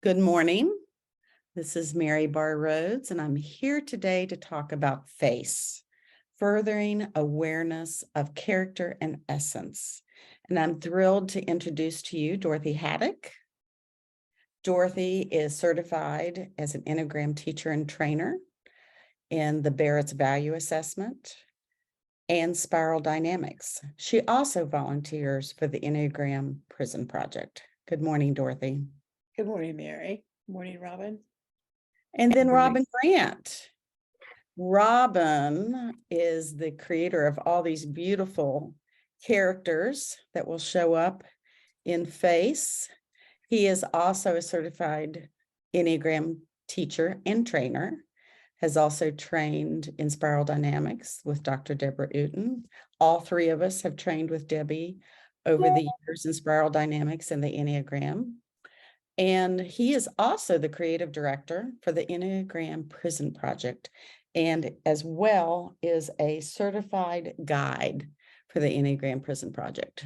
Good morning. This is Mary Barr Rhodes, and I'm here today to talk about F.A.C.E, furthering awareness of character and essence. And I'm thrilled to introduce to you Dorothy Hatic. Dorothy is certified as an Enneagram teacher and trainer in the Barrett's Value Assessment and Spiral Dynamics. She also volunteers for the Enneagram Prison Project. Good morning, Dorothy. Good morning, Mary. Morning, Robin. And then Robin Grant. Robin is the creator of all these beautiful characters that will show up in F.A.C.E. He is also a certified Enneagram teacher and trainer, has also trained in Spiral Dynamics with Dr. Deborah Uten. All three of us have trained with Debbie over the years in Spiral Dynamics and the Enneagram. And he is also the creative director for the Enneagram Prison Project, and as well is a certified guide for the Enneagram Prison Project.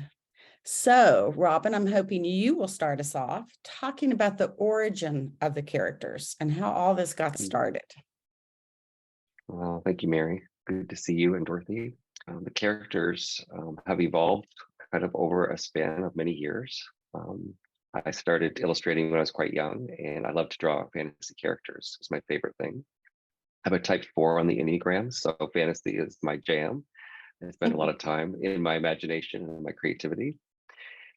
So, Robin, I'm hoping you will start us off talking about the origin of the characters and how all this got started. Well, thank you, Mary. Good to see you and Dorothy. The characters have evolved kind of over a span of many years. I started illustrating when I was quite young, and I love to draw fantasy characters. It's my favorite thing. I'm a type 4 on the Enneagram, so fantasy is my jam. I spend a lot of time in my imagination and my creativity.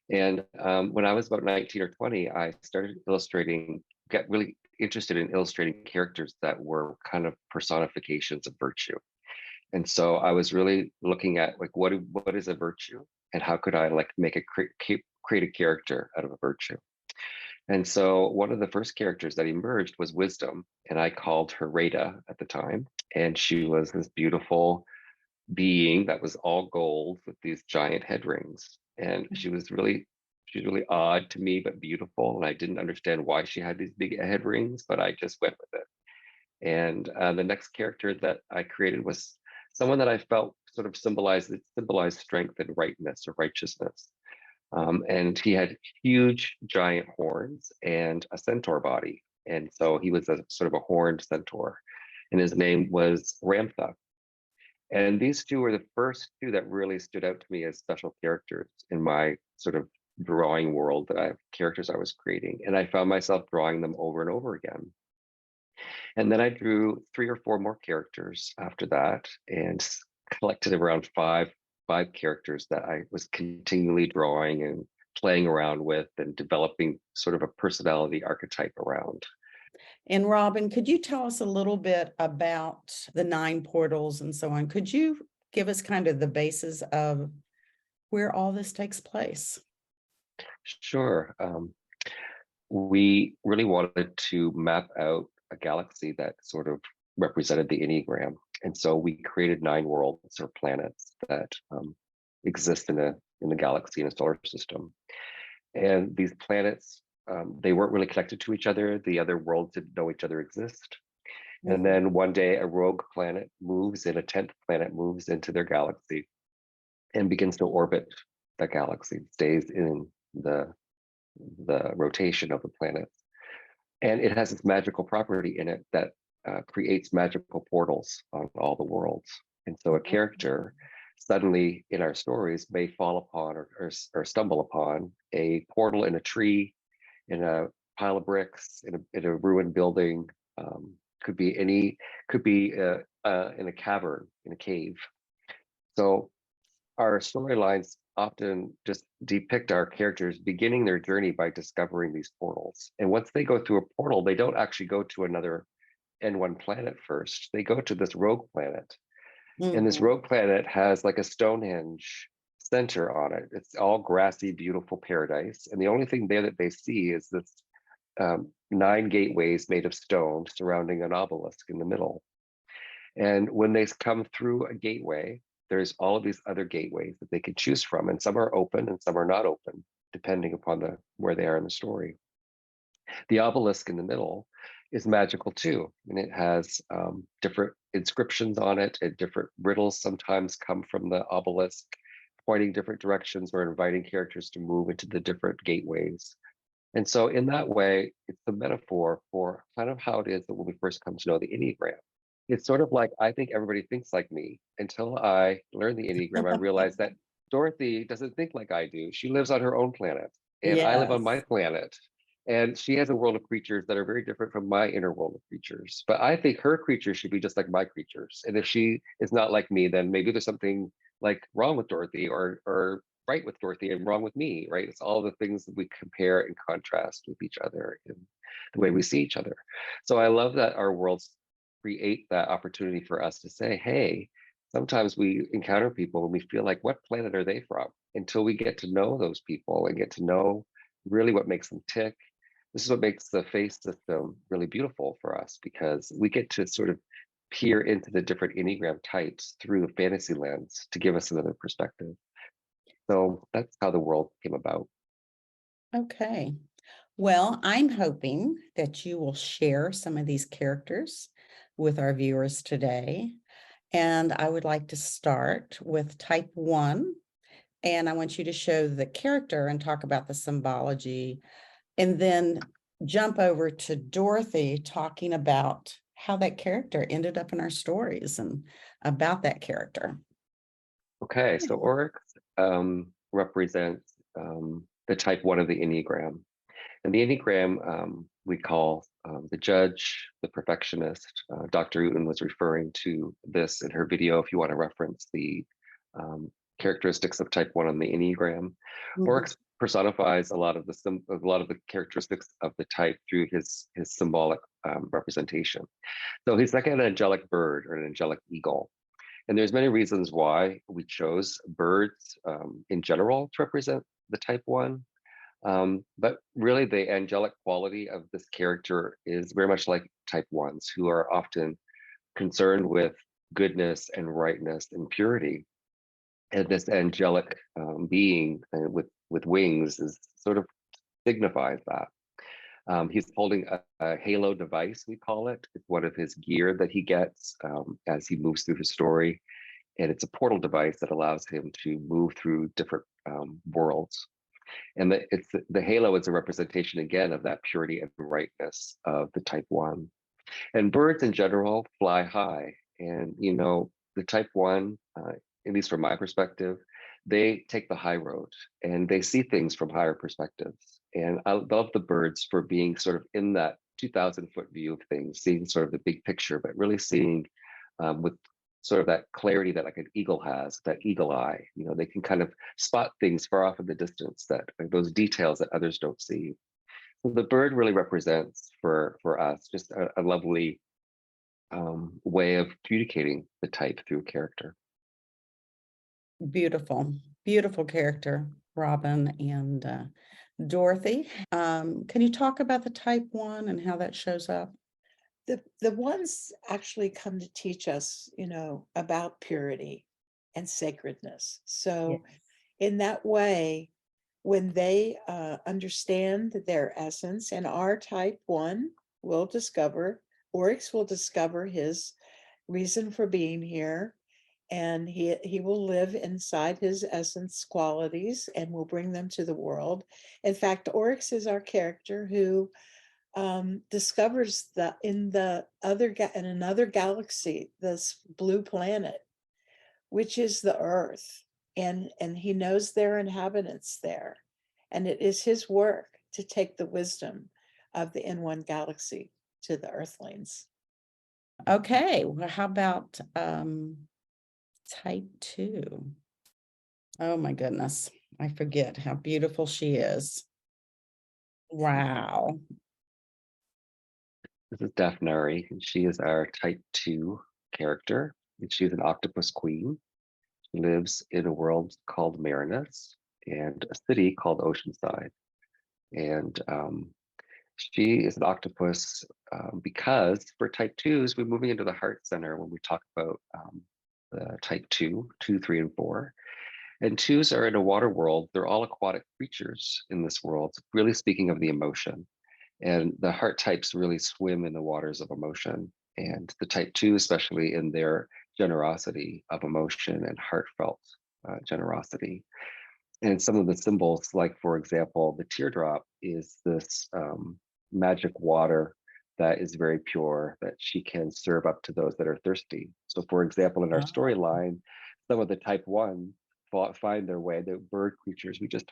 And when I was about 19 or 20, I started got really interested in illustrating characters that were kind of personifications of virtue. And so I was really looking at like what is a virtue, and how could I like make create a character out of a virtue. And so one of the first characters that emerged was Wisdom, and I called her Rada at the time. And she was this beautiful being that was all gold with these giant head rings. And she's really odd to me, but beautiful. And I didn't understand why she had these big head rings, but I just went with it. And the next character that I created was someone that I felt sort of symbolized strength and rightness or righteousness. And he had huge, giant horns and a centaur body. And so he was a sort of a horned centaur, and his name was Ramtha. And these two were the first two that really stood out to me as special characters in my sort of drawing world characters I was creating. And I found myself drawing them over and over again. And then I drew 3 or 4 more characters after that, and collected around five characters that I was continually drawing and playing around with and developing sort of a personality archetype around. And Robin, could you tell us a little bit about the 9 portals and so on? Could you give us kind of the basis of where all this takes place? Sure. We really wanted to map out a galaxy that sort of represented the Enneagram. And so we created 9 worlds or planets that exist in the galaxy, in a solar system. And these planets, they weren't really connected to each other. The other worlds didn't know each other exist. And then one day a rogue planet moves in, a 10th planet moves into their galaxy and begins to orbit the galaxy, stays in the rotation of the planet. And it has this magical property in it that creates magical portals on all the worlds. And so a character suddenly in our stories may fall upon or stumble upon a portal in a tree, in a pile of bricks, in a ruined building, could be in a cavern, in a cave. So our storylines often just depict our characters beginning their journey by discovering these portals. And once they go through a portal, they don't actually go to another N1 planet first. They go to this rogue planet. And this rogue planet has like a Stonehenge center on it. It's all grassy, beautiful paradise. And the only thing there that they see is this 9 gateways made of stone surrounding an obelisk in the middle. And when they come through a gateway, there's all of these other gateways that they can choose from, and some are open and some are not open, depending upon where they are in the story. The obelisk in the middle is magical too, and it has different inscriptions on it, and different riddles sometimes come from the obelisk, pointing different directions or inviting characters to move into the different gateways. And so in that way, it's the metaphor for kind of how it is that when we first come to know the Enneagram. It's sort of like, I think everybody thinks like me. Until I learned the Enneagram, I realized that Dorothy doesn't think like I do. She lives on her own planet, and I live on my Yes. planet. And she has a world of creatures that are very different from my inner world of creatures. But I think her creatures should be just like my creatures. And if she is not like me, then maybe there's something like wrong with Dorothy, or right with Dorothy and wrong with me, right? It's all the things that we compare and contrast with each other in the way we see each other. So I love that our worlds create that opportunity for us to say, hey, sometimes we encounter people and we feel like, what planet are they from? Until we get to know those people and get to know really what makes them tick. This is what makes the F.A.C.E system really beautiful for us, because we get to sort of peer into the different Enneagram types through a fantasy lens to give us another perspective. So that's how the world came about. Okay. Well, I'm hoping that you will share some of these characters with our viewers today. And I would like to start with type 1. And I want you to show the character and talk about the symbology, and then jump over to Dorothy talking about how that character ended up in our stories and about that character. Okay, so Oryx represents the type 1 of the Enneagram. And the Enneagram we call the judge, the perfectionist. Dr. Uten was referring to this in her video if you want to reference the um, characteristics of type 1 on the Enneagram. Mhm. Oryx personifies a lot of the characteristics of the type through his symbolic representation. So he's like an angelic bird or an angelic eagle. And there's many reasons why we chose birds in general to represent the type 1. But really, the angelic quality of this character is very much like type 1s, who are often concerned with goodness and rightness and purity. And this angelic being with wings is sort of signifies that. He's holding a halo device, we call it. It's one of his gear that he gets as he moves through his story. And it's a portal device that allows him to move through different worlds. And the halo is a representation again of that purity and rightness of the type 1. And birds in general fly high. And, the type 1, at least from my perspective, they take the high road and they see things from higher perspectives. And I love the birds for being sort of in that 2,000-foot view of things, seeing sort of the big picture, but really seeing with sort of that clarity that like an eagle has, that eagle eye. They can kind of spot things far off in the distance, that those details that others don't see. So the bird really represents for us just a lovely way of communicating the type through a character. Beautiful, beautiful character, Robin and Dorothy. Can you talk about the type 1 and how that shows up? The ones actually come to teach us, about purity and sacredness. So in that way, when they understand their essence, and our type 1 will discover, Oryx will discover his reason for being here, and he will live inside his essence qualities and will bring them to the world. In fact, Oryx is our character who discovers that in another galaxy, this blue planet, which is the Earth, and he knows there are inhabitants there, and it is his work to take the wisdom of the N1 galaxy to the Earthlings. Okay, well, how about type 2? Oh my goodness, I forget how beautiful she is. Wow. This is Daphne, and she is our type 2 character, and she's an octopus queen. She lives in a world called Marinus and a city called Oceanside. And she is an octopus because for type 2s, we're moving into the heart center when we talk about the type 2, 2, 3, and 4. And 2s are in a water world. They're all aquatic creatures in this world, really speaking of the emotion. And the heart types really swim in the waters of emotion. And the type 2, especially in their generosity of emotion and heartfelt generosity. And some of the symbols, like for example, the teardrop is this magic water that is very pure that she can serve up to those that are thirsty. So for example, in our Oh, storyline, some of the type one find their way, the bird creatures we just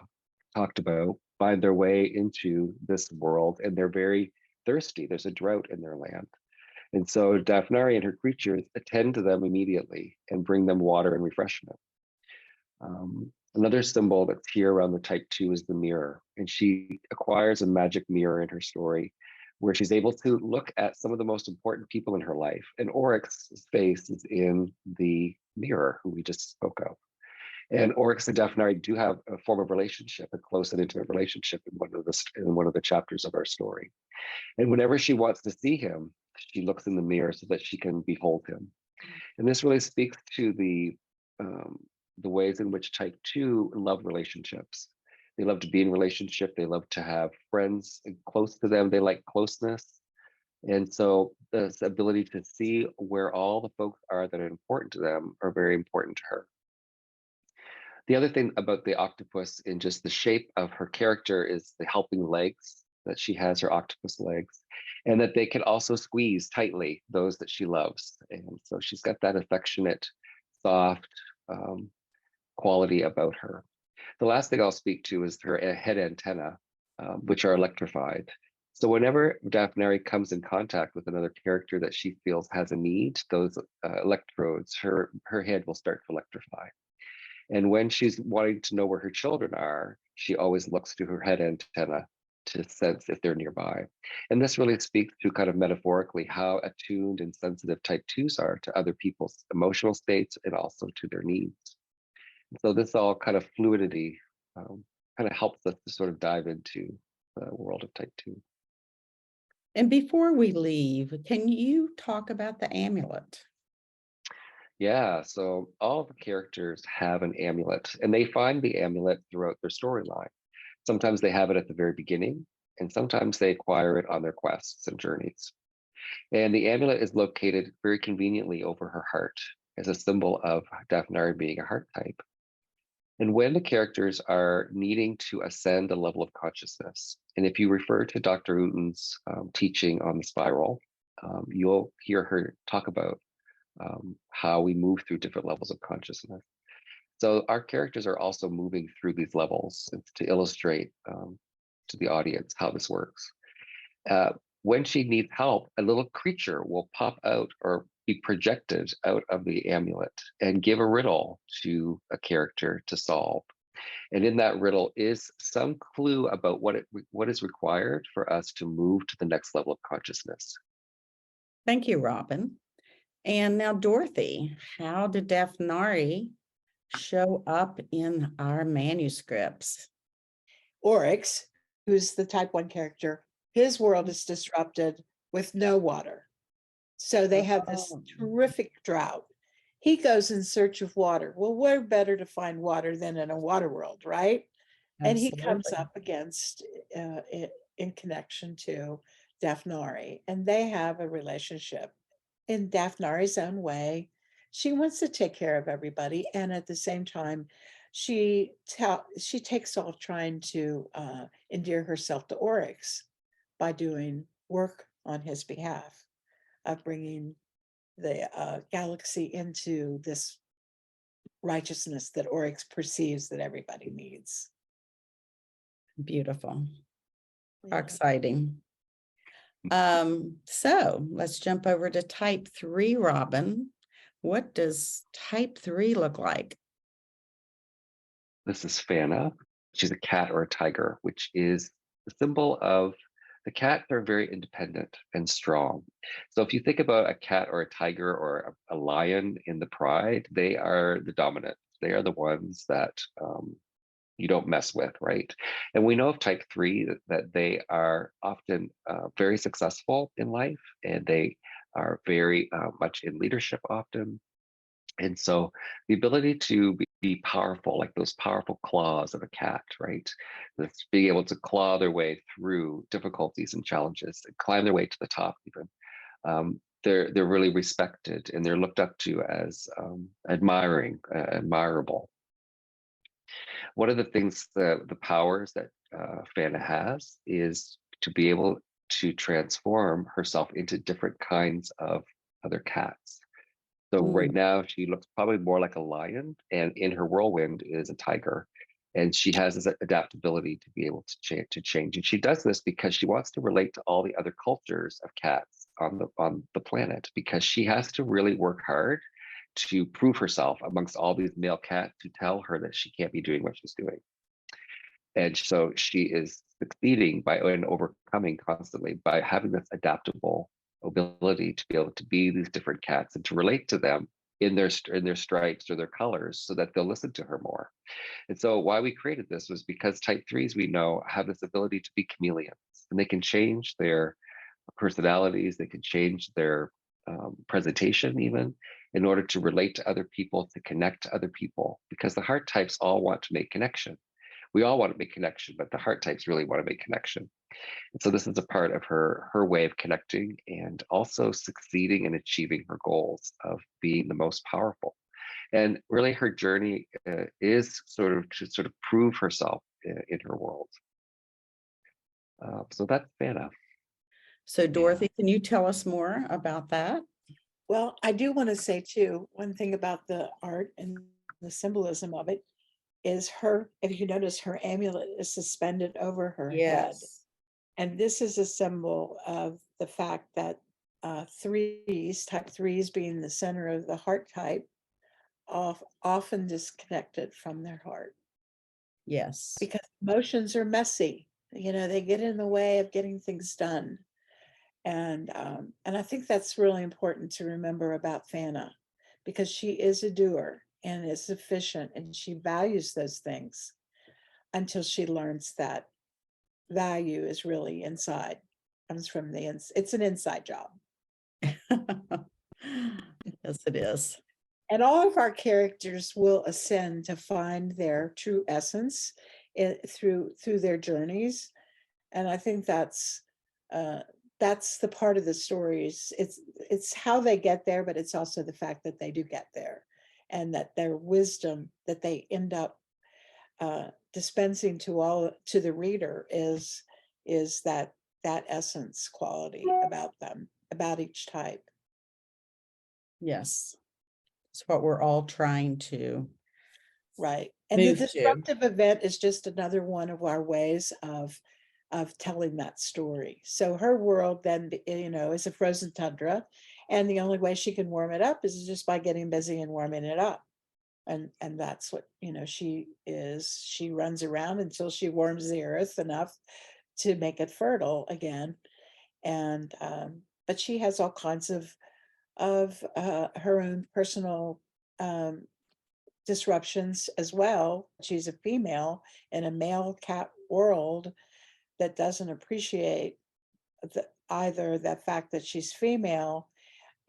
talked about, find their way into this world, and they're very thirsty. There's a drought in their land. And so Daphne and her creatures attend to them immediately and bring them water and refreshment. Another symbol that's here around the type 2 is the mirror. And she acquires a magic mirror in her story where she's able to look at some of the most important people in her life. And Oryx's face is in the mirror, who we just spoke of. And Oryx and Daphne do have a form of relationship, a close and intimate relationship in one of the chapters of our story. And whenever she wants to see him, she looks in the mirror so that she can behold him. And this really speaks to the ways in which type 2 love relationships. They love to be in relationship. They love to have friends close to them. They like closeness. And so this ability to see where all the folks are that are important to them are very important to her. The other thing about the octopus in just the shape of her character is the helping legs that she has, her octopus legs, and that they can also squeeze tightly those that she loves. And so she's got that affectionate, soft quality about her. The last thing I'll speak to is her head antenna, which are electrified. So whenever Daphne comes in contact with another character that she feels has a need, those electrodes, her head will start to electrify. And when she's wanting to know where her children are, she always looks to her head antenna to sense if they're nearby. And this really speaks to kind of metaphorically how attuned and sensitive type 2s are to other people's emotional states and also to their needs. So this all kind of fluidity kind of helps us to sort of dive into the world of type 2. and before we leave, can you talk about the amulet? Yeah, so all the characters have an amulet, and they find the amulet throughout their storyline. Sometimes they have it at the very beginning, and sometimes they acquire it on their quests and journeys. And the amulet is located very conveniently over her heart as a symbol of Daphne being a heart type. And when the characters are needing to ascend a level of consciousness, and if you refer to Dr. Wooten's teaching on the spiral, you'll hear her talk about how we move through different levels of consciousness. So our characters are also moving through these levels to illustrate to the audience how this works. When she needs help, a little creature will pop out or be projected out of the amulet and give a riddle to a character to solve. And in that riddle is some clue about what is required for us to move to the next level of consciousness. Thank you, Robin. And now, Dorothy, how did Daphne show up in our manuscripts? Oryx, who's the type 1 character, his world is disrupted with no water. So they have this Oh. terrific drought. He goes in search of water. Well, where better to find water than in a water world, right? And he comes Absolutely. up against in connection to Daphne, and they have a relationship in Daphne's own way. She wants to take care of everybody, and at the same time, she takes off trying to endear herself to Oryx by doing work on his behalf of bringing the galaxy into this righteousness that Oryx perceives that everybody needs. Beautiful. How Yeah. exciting. So let's jump over to type 3, Robin. What does type 3 look like? This is Fana. She's a cat or a tiger, which is the symbol of the cats are very independent and strong. So if you think about a cat or a tiger or a lion in the pride, they are the dominant. They are the ones that you don't mess with, right? And we know of type 3 that they are often very successful in life, and they are very much in leadership often. And so the ability to be powerful, like those powerful claws of a cat, right? That's being able to claw their way through difficulties and challenges and climb their way to the top even. They're really respected and they're looked up to as admirable. One of the things, the powers that Fana has is to be able to transform herself into different kinds of other cats. So right Mm, now she looks probably more like a lion, and in her whirlwind is a tiger. And she has this adaptability to be able to change. And she does this because she wants to relate to all the other cultures of cats on the planet, because she has to really work hard to prove herself amongst all these male cats to tell her that she can't be doing what she's doing. And so she is succeeding by and overcoming constantly by having this adaptable ability to be able to be these different cats and to relate to them in their stripes or their colors, so that they'll listen to her more. And so why we created this was because type threes, we know, have this ability to be chameleons, and they can change their personalities, they can change their presentation even, in order to relate to other people, to connect to other people, because the heart types all want to make connection. We all want to make connection, but the heart types really want to make connection. And so this is a part of her way of connecting and also succeeding and achieving her goals of being the most powerful. And really, her journey is sort of to sort of prove herself in her world. So that's Fana. so Dorothy, can you tell us more about that? Well, I do want to say too, one thing about the art and the symbolism of it is her, if you notice, her amulet is suspended over her head. Yes. And this is a symbol of the fact that type threes being the center of the heart type, often disconnected from their heart Yes. because emotions are messy. They get in the way of getting things done. And I think that's really important to remember about Fana, because she is a doer and is efficient, and she values those things until she learns that value is really inside, comes from it's an inside job. Yes, it is. And all of our characters will ascend to find their true essence through their journeys. And I think that's the part of the stories. It's how they get there, but it's also the fact that they do get there, and that their wisdom that they end up dispensing to the reader is that essence quality about them, about each type. Yes. It's what we're all trying to Right. And the move to. disruptive event is just another one of our ways of telling that story. So her world then, is a frozen tundra, and the only way she can warm it up is just by getting busy and warming it up. And that's what, she is. She runs around until she warms the earth enough to make it fertile again. And but she has all kinds of her own personal disruptions as well. She's a female in a male cat world that doesn't appreciate either the fact that she's female,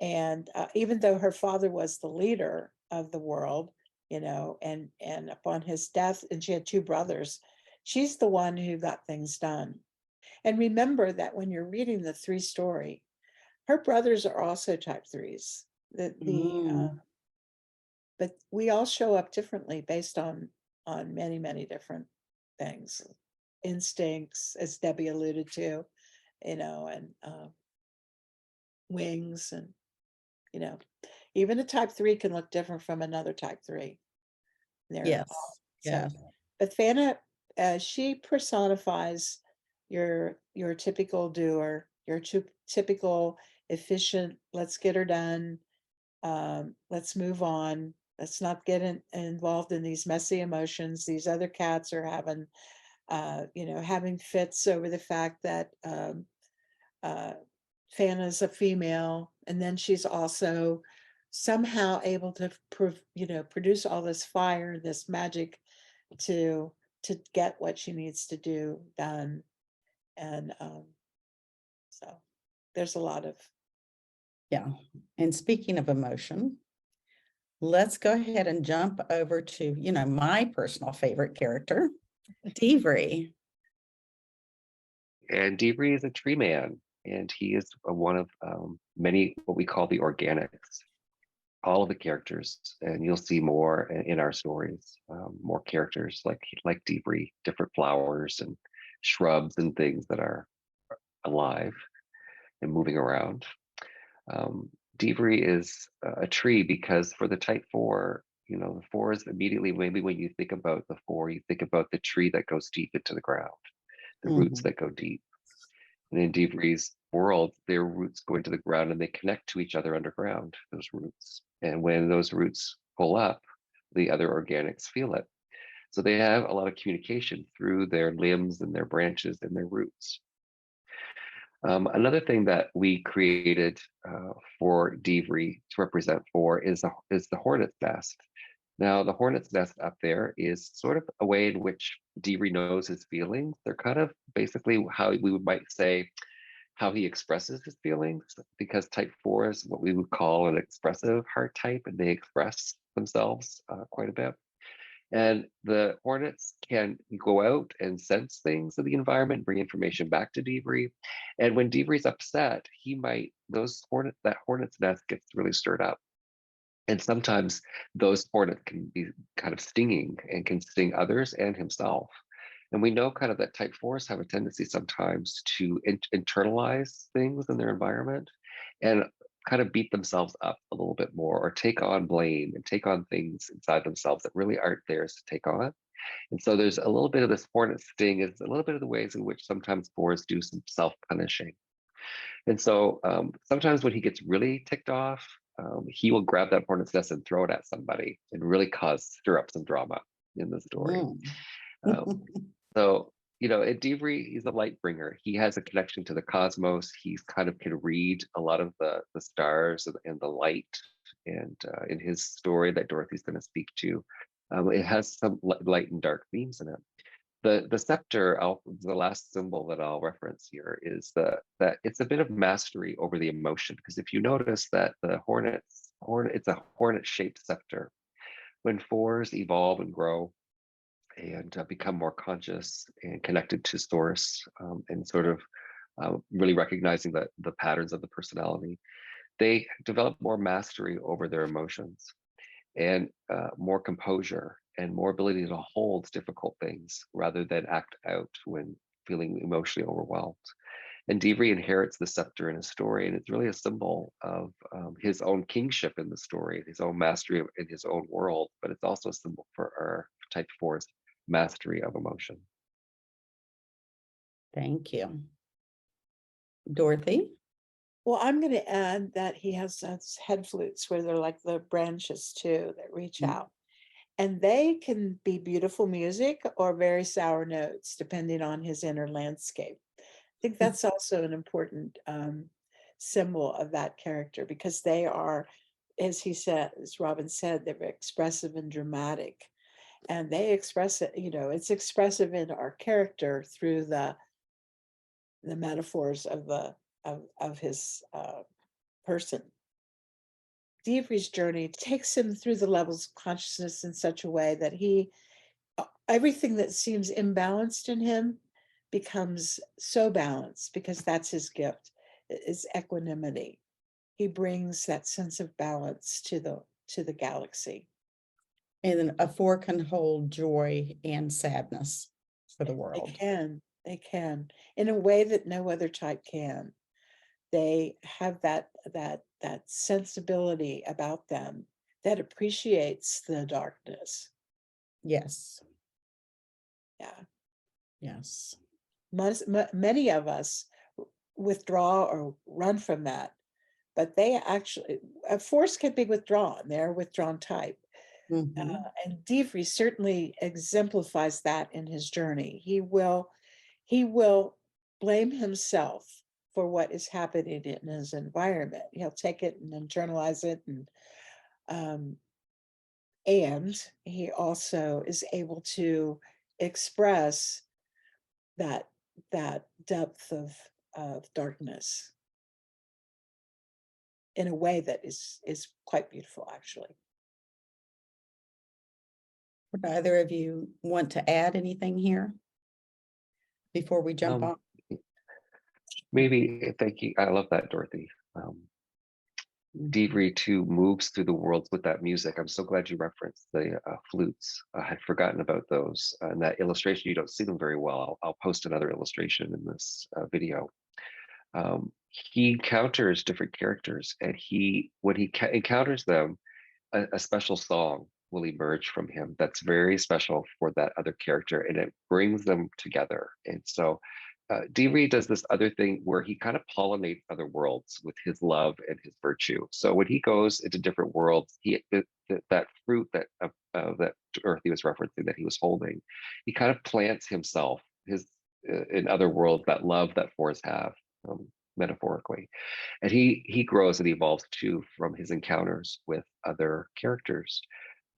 and even though her father was the leader of the world, and upon his death, and she had two brothers, she's the one who got things done. And remember that when you're reading the three story, her brothers are also type threes. Mm, But we all show up differently based on many, many different things, instincts, as Debbie alluded to, and wings, and you know even a type 3 can look different from another type 3. They're yes. so, Yes. but Fana, she personifies your typical doer, your typical efficient, let's get her done, let's move on, let's not get involved in these messy emotions. These other cats are having fits over the fact that Fana's a female, and then she's also somehow able to produce all this fire, this magic to get what she needs to do done. And so there's a lot of Yeah. And speaking of emotion, let's go ahead and jump over to, my personal favorite character, Devry. And Debris is a tree man, and he is one of many what we call the organics. all of the characters, and you'll see more in our stories, more characters like Debris, different flowers and shrubs and things that are alive and moving around. Debris is a tree because for the type 4, the 4 is immediately, maybe when you think about the 4, you think about the tree that goes deep into the ground, the roots Mhm. that go deep. And in Debris' world, their roots go into the ground and they connect to each other underground, those roots. And when those roots pull up, the other organics feel it. So they have a lot of communication through their limbs and their branches and their roots. Another thing that we created for Debris to represent 4 is the hornet's nest. Now, the hornet's nest up there is sort of a way in which Debris knows his feelings. They're kind of basically how we might say how he expresses his feelings, because type 4 is what we would call an expressive heart type, and they express themselves quite a bit. And the hornets can go out and sense things in the environment, bring information back to Debris. And when Debris upset, that hornet's nest gets really stirred up. And sometimes those hornets can be kind of stinging and can sting others and himself. And we know kind of that type 4s have a tendency sometimes to internalize things in their environment and kind of beat themselves up a little bit more, or take on blame and take on things inside themselves that really aren't theirs to take on. And so there's a little bit of this hornet sting, is a little bit of the ways in which sometimes 4s do some self-punishing. And so sometimes when he gets really ticked off, he will grab that hornet's nest and throw it at somebody and really stir up some drama in the story. Mm. Um, so, at Debris, he's a light bringer. He has a connection to the cosmos. He's kind of can read a lot of the stars and the light. And in his story that Dorothy's going to speak to, it has some light and dark themes in it. The scepter, the last symbol that I'll reference here, is that it's a bit of mastery over the emotion. Because if you notice that it's a hornet-shaped scepter. When 4s evolve and grow and become more conscious and connected to source, and sort of really recognizing the patterns of the personality, they develop more mastery over their emotions, and more composure and more ability to hold difficult things rather than act out when feeling emotionally overwhelmed. And Debris inherits the scepter in his story, and it's really a symbol of his own kingship in the story, his own mastery in his own world, but it's also a symbol for our type 4's mastery of emotion. Thank you. Dorothy? Well, I'm going to add that he has those head flutes where they're like the branches too that reach out. And they can be beautiful music or very sour notes, depending on his inner landscape. I think that's also an important symbol of that character, because they are, as Robin said, they're expressive and dramatic. And they express it, it's expressive in our character through the metaphors of his person. Debris' journey takes him through the levels of consciousness in such a way that everything that seems imbalanced in him becomes so balanced, because that's his gift, is equanimity. He brings that sense of balance to the galaxy. And then a 4 can hold joy and sadness for the world. They can, in a way that no other type can. They have that sensibility about them that appreciates the darkness. Yes. Yeah. Yes. Many of us withdraw or run from that, but they actually, a force can be withdrawn. They're a withdrawn type. Mhm. And Debris certainly exemplifies that in his journey. He will blame himself for what is happening in his environment. He'll take it and internalize it, and he also is able to express that depth of darkness in a way that is quite beautiful, actually. Would either of you want to add anything here before we jump Um, on? Maybe, thank you. I love that, Dorothy. Divri too moves through the worlds with that music. I'm so glad you referenced the flutes. I had forgotten about those. And that illustration, you don't see them very well. I'll post another illustration in this video. He encounters different characters, and when he encounters them, a special song will emerge from him that's very special for that other character, and it brings them together. And so Divri does this other thing where he kind of pollinates other worlds with his love and his virtue. So when he goes into different worlds, that fruit that Dorothy was referencing that he was holding, he kind of plants himself in other worlds, that love that fours have, metaphorically. And he grows and evolves too from his encounters with other characters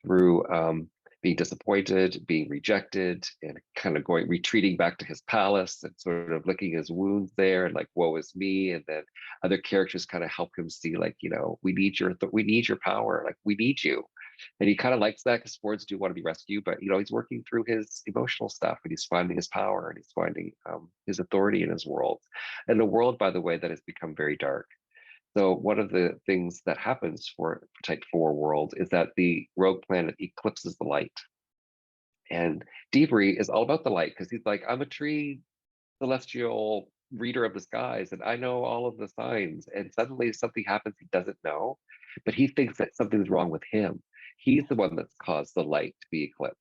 through being disappointed, being rejected, and kind of retreating back to his palace and sort of licking his wounds there and like, woe is me. And then other characters kind of help him see, like, we need your power, like we need you. And he kind of likes that because sports do want to be rescued, but he's working through his emotional stuff, and he's finding his power, and he's finding his authority in his world, and a world, by the way, that has become very dark. So one of the things that happens for Type 4 world is that the rogue planet eclipses the light. And Divri is all about the light because he's like, I'm a tree celestial reader of the skies, and I know all of the signs. And suddenly something happens he doesn't know, but he thinks that something's wrong with him. He's the one that's caused the light to be eclipsed.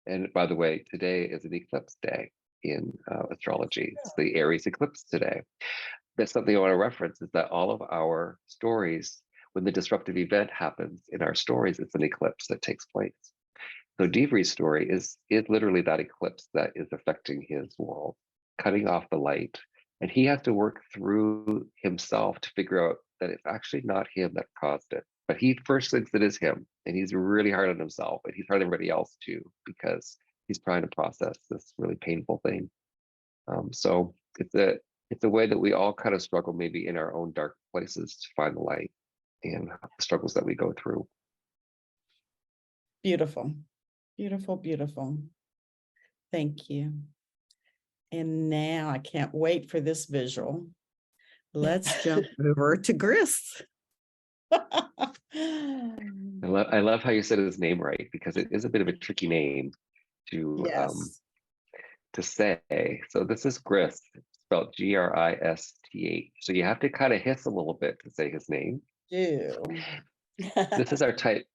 And by the way, today is an eclipse day in astrology. It's the Aries eclipse today. That's something I want to reference, is that all of our stories, when the disruptive event happens in our stories, it's an eclipse that takes place. So Divri's story is literally that eclipse that is affecting his world, cutting off the light. And he has to work through himself to figure out that it's actually not him that caused it. But he first thinks it is him, and he's really hard on himself, and he's hard on everybody else too, because he's trying to process this really painful thing. So it's a way that we all kind of struggle, maybe in our own dark places, to find the light and the struggles that we go through. Beautiful, beautiful, beautiful. Thank you. And now I can't wait for this visual. Let's jump over to Gris. I love how you said his name right, because it is a bit of a tricky name to Yes. to say. So this is Gris, spelled Gristh. So you have to kind of hiss a little bit to say his name. Do. This is our type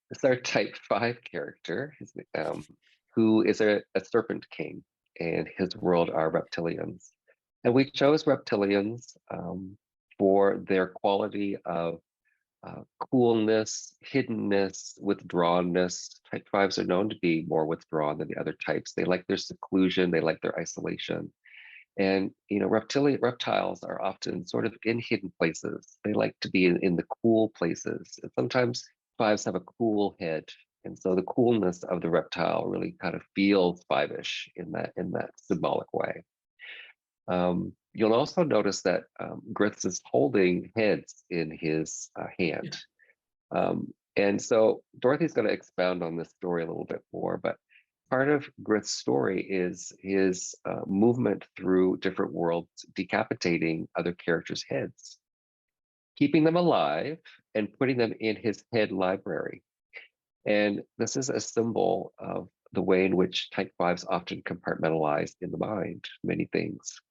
5 character, who is a serpent king, and his world are reptilians. And we chose reptilians for their quality of coolness, hiddenness, withdrawnness. Type 5s are known to be more withdrawn than the other types. They like their seclusion, they like their isolation. And reptiles are often sort of in hidden places. They like to be in the cool places. And sometimes 5s have a cool head. And so the coolness of the reptile really kind of feels 5-ish in that symbolic way. You'll also notice that Gris is holding heads in his hand. And so Dorothy's going to expound on this story a little bit more, but part of Gris's story is his movement through different worlds, decapitating other characters' heads, keeping them alive, and putting them in his head library. And this is a symbol of the way in which Type 5s often compartmentalize in the mind many things.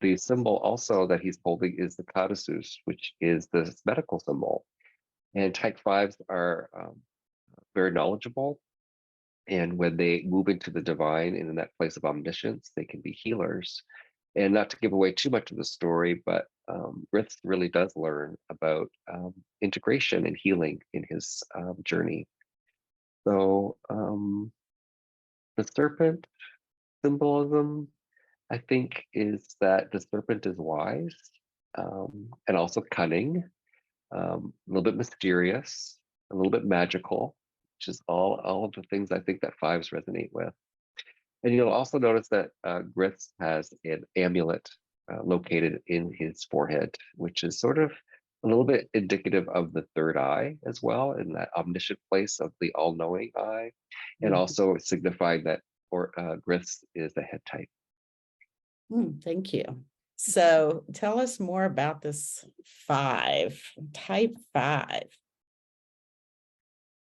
The symbol also that he's holding is the caduceus, which is the medical symbol. And Type 5s are very knowledgeable. And when they move into the divine and in that place of omniscience, they can be healers. And not to give away too much of the story, but Gris really does learn about integration and healing in his journey. So the serpent symbolism, I think, is that the serpent is wise and also cunning, a little bit mysterious, a little bit magical, which is all of the things I think that 5s resonate with. And you'll also notice that Gris has an amulet located in his forehead, which is sort of a little bit indicative of the third eye as well, in that omniscient place of the all-knowing eye, and also signifying that Gris is the head type. Thank you. So tell us more about this type 5.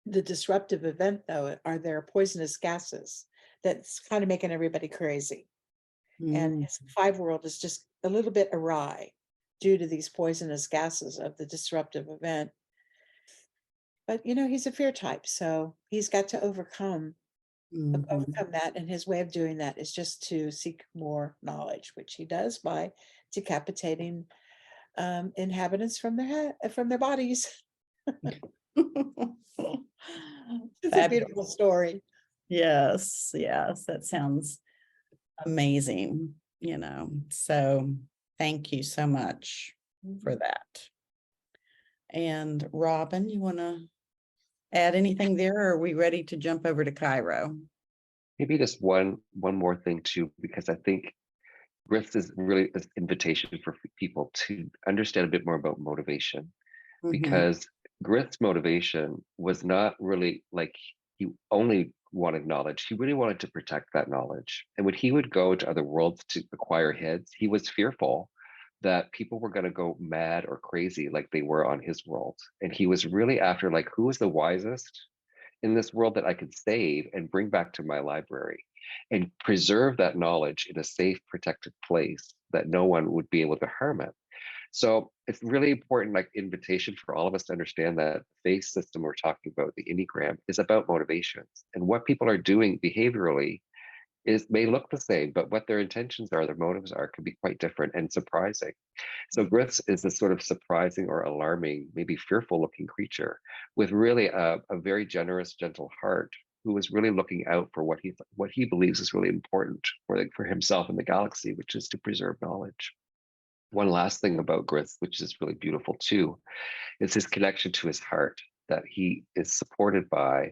The disruptive event, though, are there poisonous gases that's kind of making everybody crazy. And Mm, his 5 world is just a little bit awry due to these poisonous gases of the disruptive event. But he's a fear type, so he's got to overcome mhm. that, and his way of doing that is just to seek more knowledge, which he does by decapitating inhabitants from their bodies. It's a Fabulous. beautiful story. Yes, yes, that sounds amazing, So thank you so much for that. And Robin, you want to add anything there, or are we ready to jump over to Cairo? Maybe just one more thing too, because I think growth is really this invitation for people to understand a bit more about motivation, Mhm, because Griff's motivation was not really like he only wanted knowledge. He really wanted to protect that knowledge. And when he would go to other worlds to acquire heads, he was fearful that people were going to go mad or crazy like they were on his world. And he was really after like, who is the wisest in this world that I could save and bring back to my library and preserve that knowledge in a safe, protected place that no one would be able to harm it. So it's really important, like invitation for all of us to understand that the F.A.C.E system we're talking about, the Enneagram, is about motivations. And what people are doing behaviorally may look the same, but what their intentions are, their motives are, can be quite different and surprising. So Grits is this sort of surprising or alarming, maybe fearful looking creature with really a very generous, gentle heart, who is really looking out for what he believes is really important for himself and the galaxy, which is to preserve knowledge. One last thing about Grits, which is really beautiful too, is his connection to his heart, that he is supported by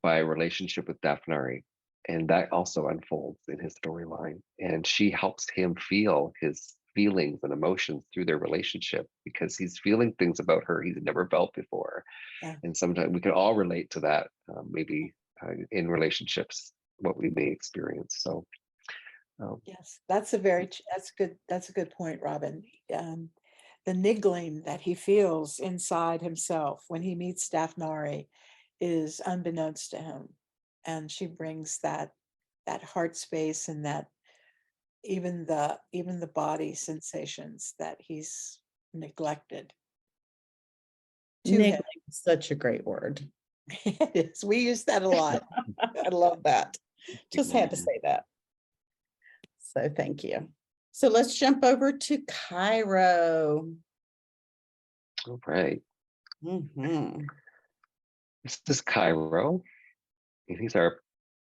a relationship with Daphne. And that also unfolds in his storyline. And she helps him feel his feelings and emotions through their relationship, because he's feeling things about her he's never felt before. Yeah. And sometimes we can all relate to that, maybe in relationships, what we may experience. So, Yes, that's a good point, Robin. Um, the niggling that he feels inside himself when he meets Daphne is unbeknownst to him. And she brings that heart space, and that even the body sensations that he's neglected to him. Niggling is such a great word. It is. We use that a lot. I love that. Just had to say that. So thank you. So let's jump over to Cairo. all right. Mhm. This is Cairo, and he's our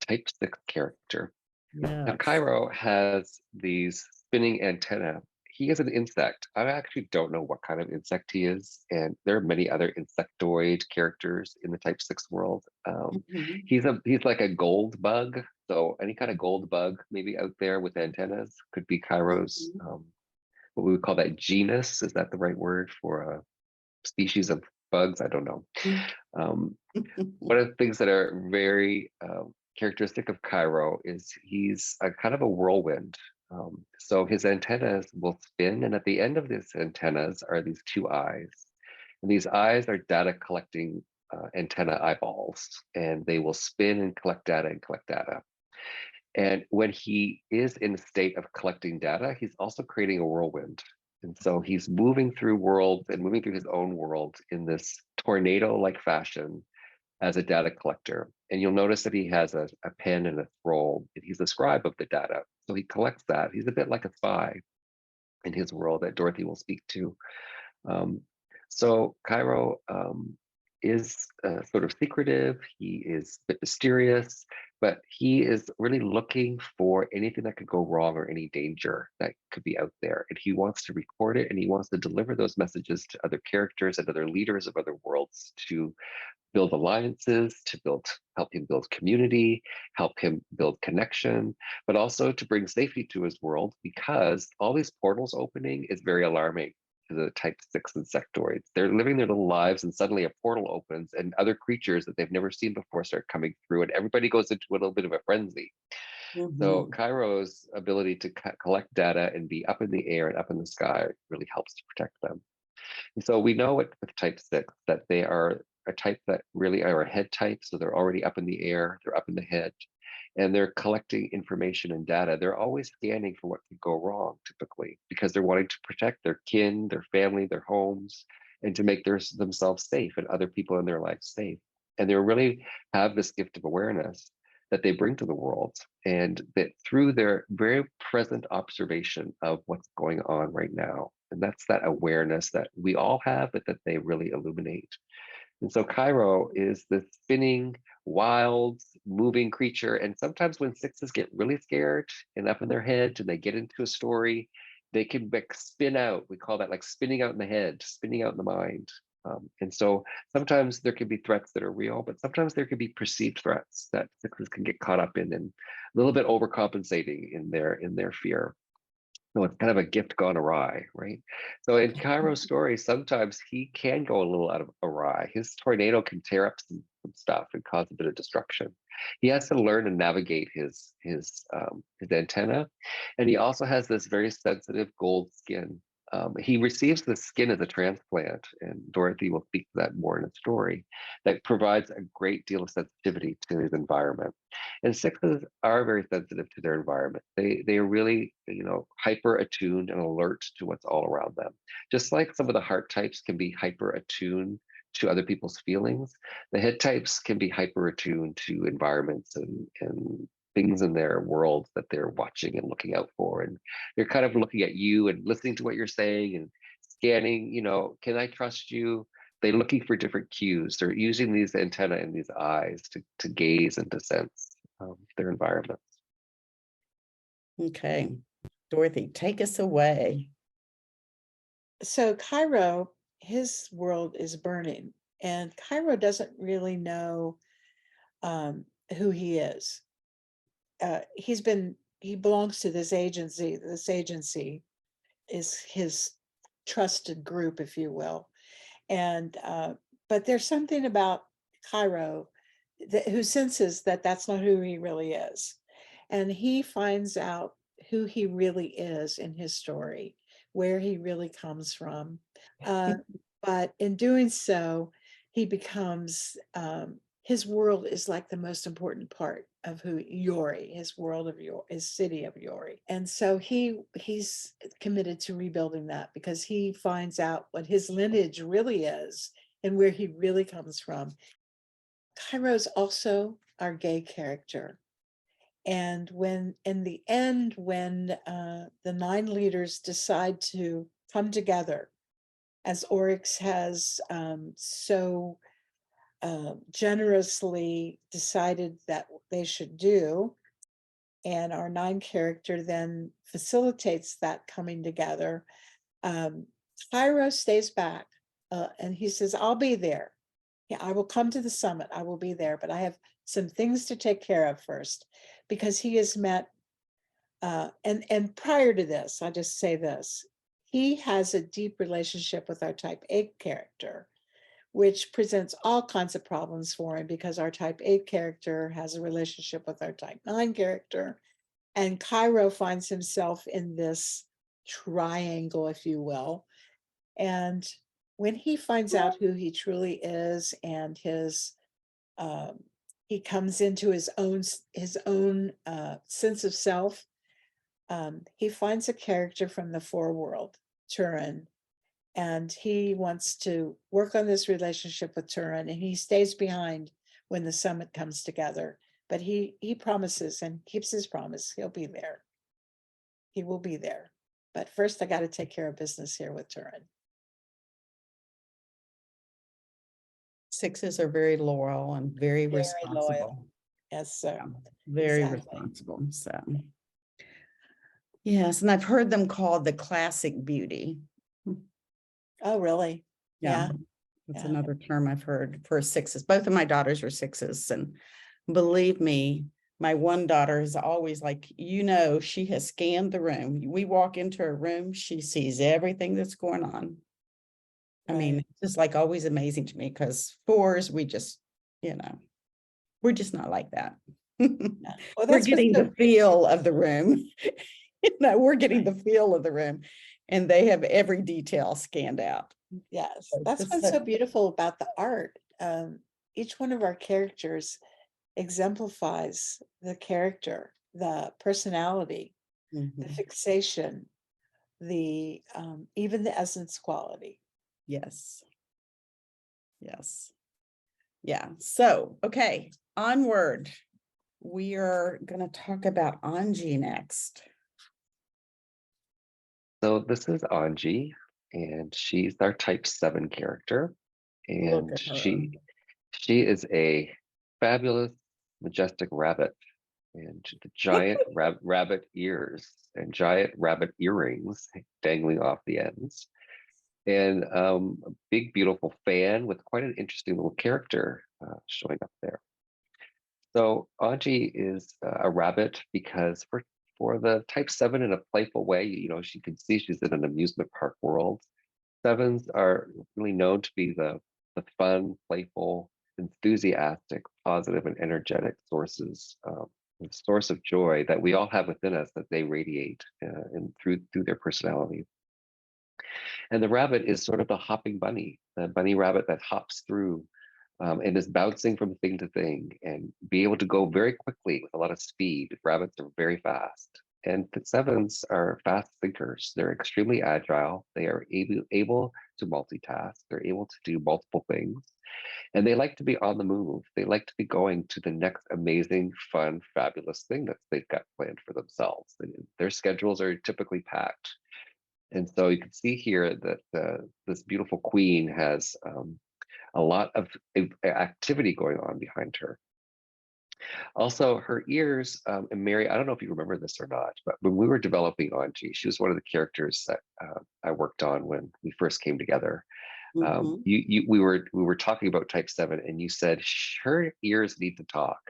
type 6 character. Now, Yes. Cairo has these spinning antenna. He is an insect. I actually don't know what kind of insect he is, and there are many other insectoid characters in the Type 6 world. Mhm. He's like a gold bug. So any kind of gold bug maybe out there with antennas could be Cairo's. Mhm. What we would call that genus. Is that the right word for a species of bugs? I don't know. Um, one of the things that are very characteristic of Cairo is he's a kind of a whirlwind. So his antennas will spin, and at the end of these antennas are these two eyes. And these eyes are data collecting antenna eyeballs, and they will spin and collect data and collect data. And when he is in a state of collecting data, he's also creating a whirlwind. And so he's moving through worlds and moving through his own world in this tornado like fashion as a data collector. And you'll notice that he has a pen and a scroll, and he's a scribe of the data. So he collects that. He's a bit like a spy in his world that Dorothy will speak to. Um, so Cairo is sort of secretive. He is a bit mysterious, but he is really looking for anything that could go wrong or any danger that could be out there. And he wants to record it, and he wants to deliver those messages to other characters and other leaders of other worlds to build alliances, to help him build community, help him build connection, but also to bring safety to his world, because all these portals opening is very alarming to the type 6 insectoids. They're living their little lives, and suddenly a portal opens and other creatures that they've never seen before start coming through, and everybody goes into a little bit of a frenzy. So Mhm. Cairo's ability to collect data and be up in the air and up in the sky really helps to protect them. And so we know with type 6 that they are a type that really are a head type. So they're already up in the air, they're up in the head, and they're collecting information and data. They're always scanning for what could go wrong, typically, because they're wanting to protect their kin, their family, their homes, and to make themselves safe and other people in their lives safe. And they really have this gift of awareness that they bring to the world, and that through their very present observation of what's going on right now. And that's that awareness that we all have, but that they really illuminate. And so Cairo is this spinning, wild, moving creature. And sometimes when sixes get really scared and up in their head and they get into a story, they can like spin out. We call that like spinning out in the head, spinning out in the mind. And so sometimes there can be threats that are real, but sometimes there can be perceived threats that sixes can get caught up in and a little bit overcompensating in their fear. So it's kind of a gift gone awry, right? So in Cairo's story, sometimes he can go a little out of awry. His tornado can tear up some stuff and cause a bit of destruction. He has to learn and navigate his antenna, and he also has this very sensitive gold skin. He receives the skin as a transplant, and Dorothy will speak to that more in the story, that provides a great deal of sensitivity to his environment. And sixes are very sensitive to their environment. They are really, hyper attuned and alert to what's all around them. Just like some of the heart types can be hyper attuned to other people's feelings, the head types can be hyper attuned to environments and things in their world that they're watching and looking out for. And they're kind of looking at you and listening to what you're saying and scanning, can I trust you? They're looking for different cues. They're using these antennae and these eyes to gaze and to sense their environments. Okay, Dorothy, take us away. So Cairo, his world is burning, and Cairo doesn't really know who he is. He belongs to this agency. This agency is his trusted group, if you will. And but there's something about Cairo who senses that that's not who he really is, and he finds out who he really is in his story, where he really comes from. Uh, but in doing so, he becomes his world is like the most important part of who Yori, his world of Yori, his city of Yori. And so he's committed to rebuilding that because he finds out what his lineage really is and where he really comes from. Cairo's also our gay character. And when in the end, when the 9 leaders decide to come together, as Oryx has so generously decided that they should do. And our 9 character then facilitates that coming together. Cairo stays back and he says, I'll be there. Yeah, I will come to the summit. I will be there, but I have some things to take care of first because he has met. And prior to this, I'll just say this. He has a deep relationship with our type 8 character, which presents all kinds of problems for him because our type 8 character has a relationship with our type 9 character. And Cairo finds himself in this triangle, if you will. And when he finds out who he truly is and he comes into his own sense of self, he finds a character from the foreworld, Turin, and he wants to work on this relationship with Turin, and he stays behind when the summit comes together. But he promises and keeps his promise. He'll be there. He will be there. But first, I got to take care of business here with Turin. Sixes are very loyal and very Very responsible. loyal. Yes, so Yeah, very exactly. responsible. So, yes, and I've heard them called the classic beauty. Oh, really? Yeah, Yeah. that's Yeah. another term I've heard for sixes. Both of my daughters are sixes, and believe me, my one daughter is always like, she has scanned the room. We walk into a room, she sees everything that's going on. I mean, it's just like always amazing to me because fours, we just, we're just not like that. Well, We're that's what's getting so the feel of the room. No, we're getting the feel of the room, and they have every detail scanned out. yes, So that's just what's so beautiful about the art. Each one of our characters exemplifies the character, the personality, the Mhm. fixation, the even the essence quality. Yes. Yes. Yeah. So, okay, onward. We are going to talk about Anji next. So this is Anji, and she's our type 7 character. Look And at her. she is a fabulous, majestic rabbit, and the giant rabbit ears and giant rabbit earrings dangling off the ends, and a big, beautiful fan with quite an interesting little character showing up there. So Audrey is a rabbit because for the type 7 in a playful way, she can see she's in an amusement park world. Sevens are really known to be the fun, playful, enthusiastic, positive, and energetic sources, the source of joy that we all have within us that they radiate and through their personality. And the rabbit is sort of the hopping bunny, the bunny rabbit that hops through and is bouncing from thing to thing and be able to go very quickly with a lot of speed. Rabbits are very fast. And the sevens are fast thinkers. They're extremely agile. They are able to multitask. They're able to do multiple things. And they like to be on the move. They like to be going to the next amazing, fun, fabulous thing that they've got planned for themselves. Their schedules are typically packed. And so you can see here that this beautiful queen has a lot of activity going on behind her. Also, her ears, and Mary, I don't know if you remember this or not, but when we were developing Anji, she was one of the characters that I worked on when we first came together. Mhm. We were talking about type 7, and you said her ears need to talk,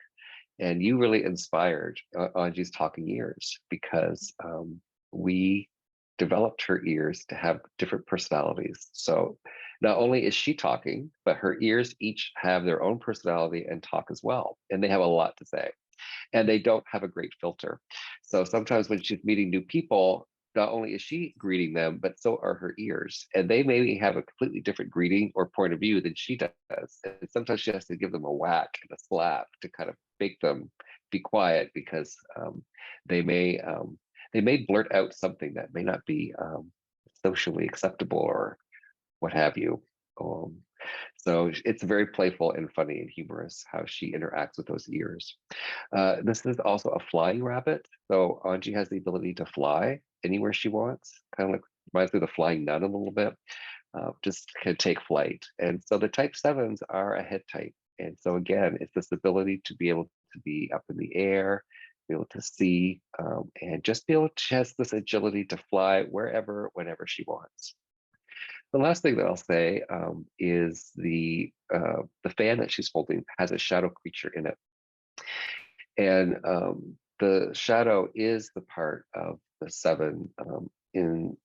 and you really inspired Anji's talking ears because we developed her ears to have different personalities. So not only is she talking, but her ears each have their own personality and talk as well, and they have a lot to say, and they don't have a great filter. So sometimes when she's meeting new people, not only is she greeting them, but so are her ears. And they maybe have a completely different greeting or point of view than she does. And sometimes she has to give them a whack and a slap to kind of make them be quiet because they may they may blurt out something that may not be socially acceptable or what have you. Um, so it's very playful and funny and humorous how she interacts with those ears. This is also a flying rabbit. So Anji has the ability to fly anywhere she wants, kind of like reminds me of the flying nun a little bit. Just can take flight. And so the type sevens are a head type. And so again, it's this ability to be able to be up in the air, be able to see, and just be able to has this agility to fly wherever, whenever she wants. The last thing that I'll say is the fan that she's holding has a shadow creature in it. And the shadow is the part of the seven in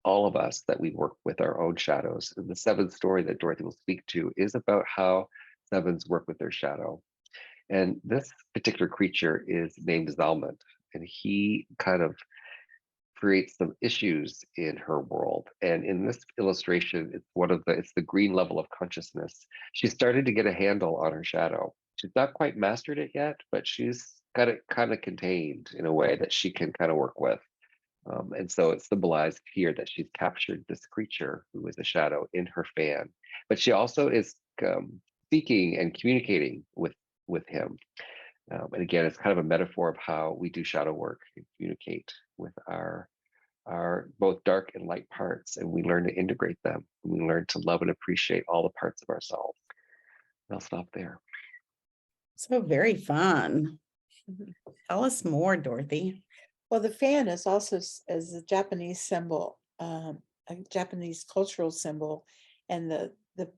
all of us that we work with our own shadows. And the seventh story that Dorothy will speak to is about how sevens work with their shadow. And this particular creature is named Zalman, and he kind of creates some issues in her world. And in this illustration, it's the green level of consciousness. She started to get a handle on her shadow. She's not quite mastered it yet, but she's got it kind of contained in a way that she can kind of work with. And so it's symbolized here that she's captured this creature who is a shadow in her fan, but she also is speaking and communicating with him. And again, it's kind of a metaphor of how we do shadow work and communicate with our both dark and light parts, and we learn to integrate them. We learn to love and appreciate all the parts of ourselves. I'll stop there. So very fun. Mhm. Tell us more, Dorothy. Well, the fan is also as a Japanese symbol, a Japanese cultural symbol, and the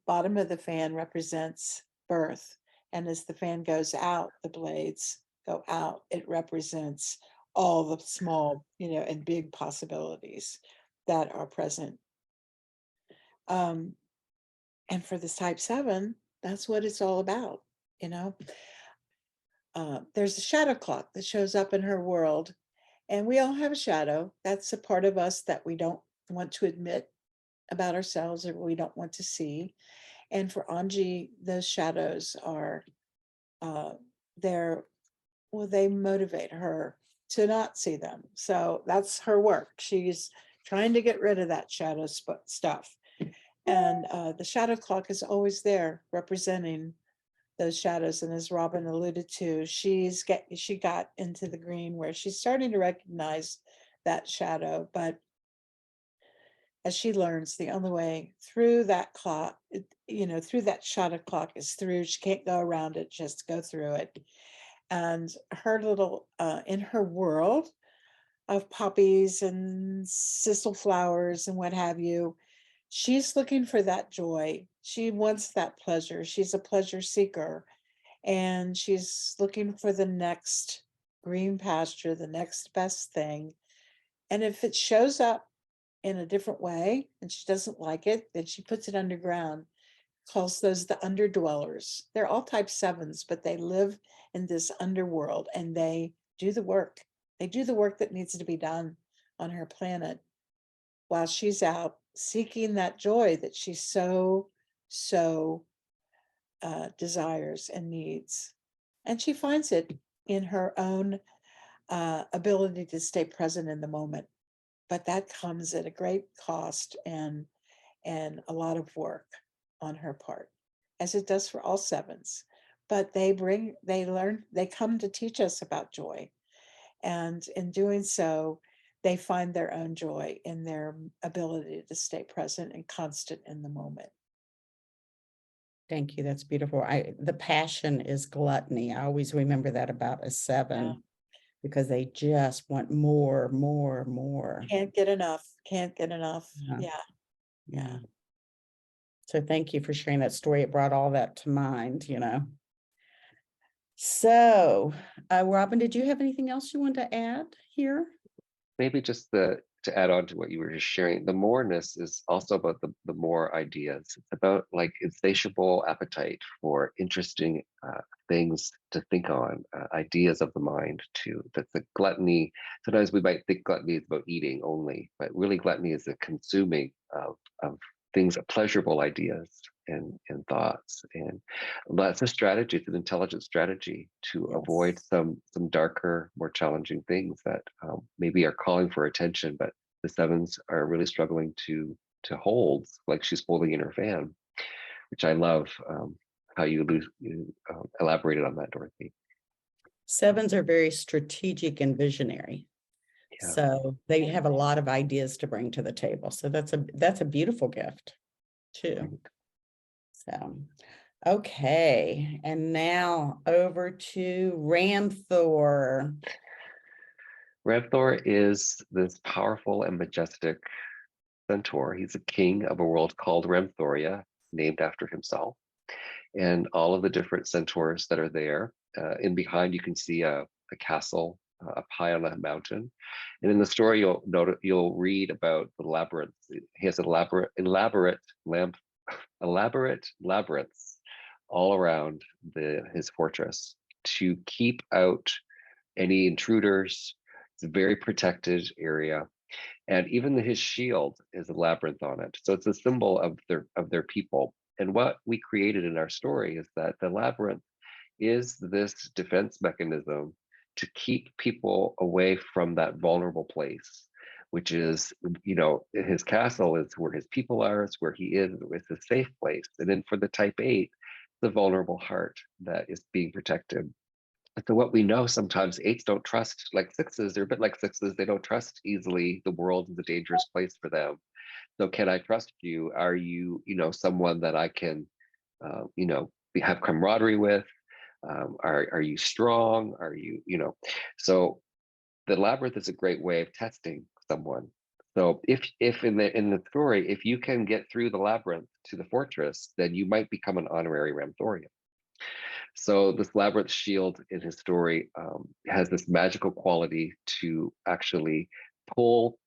bottom of the fan represents birth. And as the fan goes out, the blades go out. It represents all the small, and big possibilities that are present. And for this type 7, that's what it's all about. You know, there's a shadow clock that shows up in her world. And we all have a shadow. That's a part of us that we don't want to admit about ourselves, or we don't want to see. And for Anji, those shadows are they're well, they motivate her to not see them. So that's her work. She's trying to get rid of that shadow stuff. And the shadow clock is always there representing those shadows. And as Robin alluded to, she got into the green where she's starting to recognize that shadow. But as she learns, the only way through that clock, through that shadow clock is through. She can't go around it, just go through it. And her little, in her world of poppies and sisal flowers and what have you, she's looking for that joy. She wants that pleasure. She's a pleasure seeker, and she's looking for the next green pasture, the next best thing. And if it shows up in a different way and she doesn't like it, then she puts it underground, calls those the underdwellers. They're all type 7s, but they live in this underworld and they do the work. They do the work that needs to be done on her planet while she's out seeking that joy that she so desires and needs. And she finds it in her own ability to stay present in the moment. But that comes at a great cost and a lot of work on her part, as it does for all 7s. But they learn, they come to teach us about joy. And in doing so, they find their own joy in their ability to stay present and constant in the moment. Thank you. That's beautiful. The passion is gluttony. I always remember that about a 7, because they just want more. Can't get enough. Yeah. Yeah. So thank you for sharing that story. It brought all that to mind, So, Robin, did you have anything else you want to add here? Maybe just to add on to what you were just sharing, the moreness is also about the more ideas. It's about like insatiable appetite for interesting things to think on, ideas of the mind too. That's the gluttony. Sometimes we might think gluttony is about eating only, but really gluttony is the consuming of things, pleasurable ideas and thoughts. And that's a strategy. It's an intelligent strategy to avoid some darker, more challenging things that maybe are calling for attention, but the 7s are really struggling to hold, like she's holding in her fan, which I love. How you elaborated on that, Dorothy. 7s are very strategic and visionary. Yeah. So they have a lot of ideas to bring to the table. So that's a beautiful gift too. Right. So, okay. And now over to Ramthor. Ramthor is this powerful and majestic centaur. He's a king of a world called Ramthoria, named after himself. And all of the different centaurs that are there. In behind, you can see a castle up high on a mountain. And in the story, you'll read about the labyrinth. He has elaborate labyrinths all around his fortress to keep out any intruders. It's a very protected area. And even his shield is a labyrinth on it. So it's a symbol of their people. And what we created in our story is that the labyrinth is this defense mechanism to keep people away from that vulnerable place, which is, his castle is where his people are, it's where he is, it's a safe place. And then for the type 8, the vulnerable heart that is being protected. So what we know, sometimes 8s don't trust, like 6s, they're a bit like 6s, they don't trust easily. The world is a dangerous place for them. So can I trust you? Are you, someone that I can, have camaraderie with? Are you strong? Are you, so the labyrinth is a great way of testing someone. So if in the story, if you can get through the labyrinth to the fortress, then you might become an honorary Ramthorian. So this labyrinth shield in his story has this magical quality to actually pull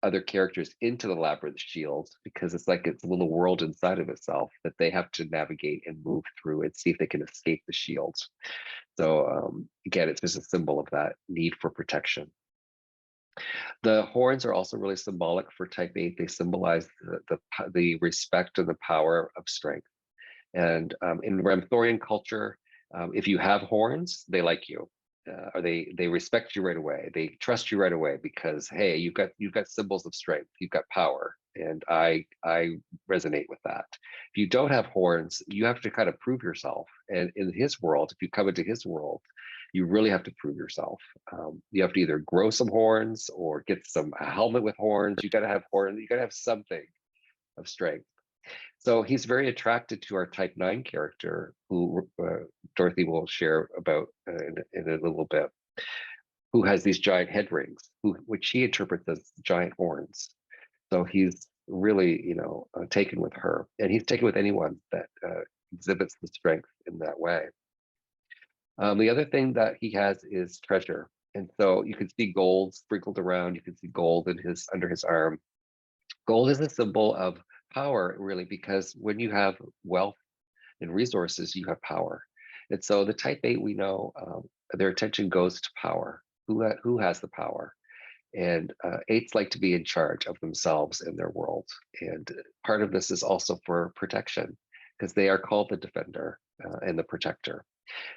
other characters into the labyrinth shield, because it's like it's a little world inside of itself that they have to navigate and move through and see if they can escape the shield. So again, it's just a symbol of that need for protection. The horns are also really symbolic for type 8. They symbolize the respect and the power of strength. And in Ramthorian culture, if you have horns, they like you, or they respect you right away. They trust you right away because, hey, you've got symbols of strength, you've got power, and I resonate with that. If you don't have horns, you have to kind of prove yourself. And in his world, if you come into his world, you really have to prove yourself. You have to either grow some horns or get a helmet with horns. You got to have horns. You got to have something of strength. So he's very attracted to our type 9 character, who Dorothy will share about in a little bit, who has these giant head rings, which he interprets as giant horns. So he's really, taken with her, and he's taken with anyone that exhibits the strength in that way. The other thing that he has is treasure. And so you can see gold sprinkled around. You can see gold under his arm. Gold is a symbol of power, really, because when you have wealth and resources, you have power. And so the type 8, we know their attention goes to power. Who has the power? And 8s like to be in charge of themselves and their world. And part of this is also for protection, because they are called the defender and the protector.